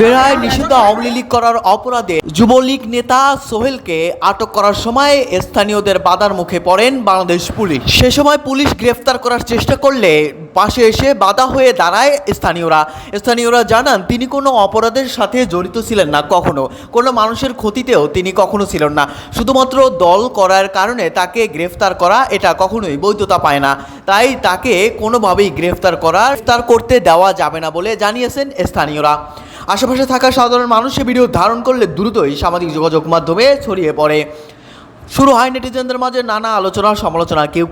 বেড়ায় নিষিদ্ধ আওয়ামী লীগ করার অপরাধে যুবলীগ নেতা সোহেলকে আটক করার সময় স্থানীয়দের বাধার মুখে পড়েন বাংলাদেশ পুলিশ। সে সময় পুলিশ গ্রেফতার করার চেষ্টা করলে পাশে এসে বাধা হয়ে দাঁড়ায় স্থানীয়রা জানান তিনি কোনো অপরাধের সাথে জড়িত ছিলেন না, কখনো কোনো মানুষের ক্ষতিতেও তিনি কখনো ছিলেন না। শুধুমাত্র দল করার কারণে তাকে গ্রেফতার করা এটা কখনোই বৈধতা পায় না, তাই তাকে কোনোভাবেই গ্রেফতার করতে দেওয়া যাবে না বলে জানিয়েছেন স্থানীয়রা। আশেপাশে থাকা সাধারণ মানুষের ভিডিও ধারণ করলে দ্রুতই সামাজিক যোগাযোগ মাধ্যমে ছড়িয়ে পড়ে। শুরু হয় নেটিজেনদের মাঝে নানা আলোচনা সমালোচনা। কেউ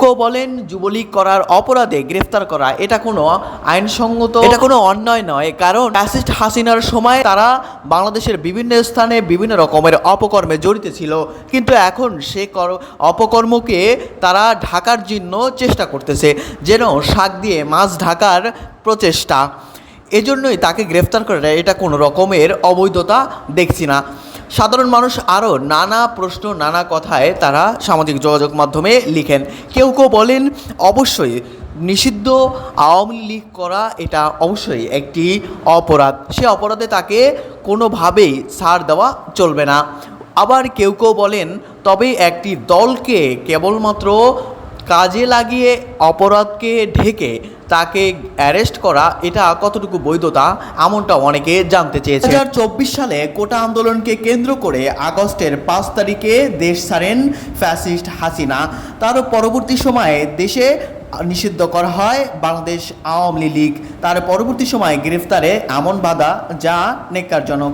কেউ বলেন যুবলীগ করার অপরাধে গ্রেফতার করা এটা কোনো আইনসঙ্গত, এটা কোনো অন্যায় নয়, কারণ ফ্যাসিস্ট হাসিনার সময় তারা বাংলাদেশের বিভিন্ন স্থানে বিভিন্ন রকমের অপকর্মে জড়িত ছিল, কিন্তু এখন সে অপকর্মকে তারা ঢাকার জন্য চেষ্টা করতেছে, যেন শাক দিয়ে মাছ ঢাকার প্রচেষ্টা। এজন্যই তাকে গ্রেফতার করে এটা কোনো রকমের অবৈধতা দেখছি না। সাধারণ মানুষ আরও নানা প্রশ্ন নানা কথায় তারা সামাজিক যোগাযোগ মাধ্যমে লিখেন। কেউ বলেন অবশ্যই নিষিদ্ধ আওয়ামী লীগ করা এটা অবশ্যই একটি অপরাধ, সে অপরাধে তাকে কোনোভাবেই ছাড় দেওয়া চলবে না। আবার কেউ বলেন তবে একটি দলকে কেবলমাত্র কাজে লাগিয়ে অপরাধকে ঢেকে তাকে অ্যারেস্ট করা এটা কতটুকু বৈধতা, এমনটা অনেকে জানতে চেয়েছে। 2024 সালে কোটা আন্দোলনকে কেন্দ্র করে আগস্টের 5 তারিখে দেশ ছাড়েন ফ্যাসিস্ট হাসিনা। তার পরবর্তী সময়ে দেশে নিষিদ্ধ করা হয় বাংলাদেশ আওয়ামী লীগ। তার পরবর্তী সময়ে গ্রেফতারে এমন বাধা যা নেক্কারজনক।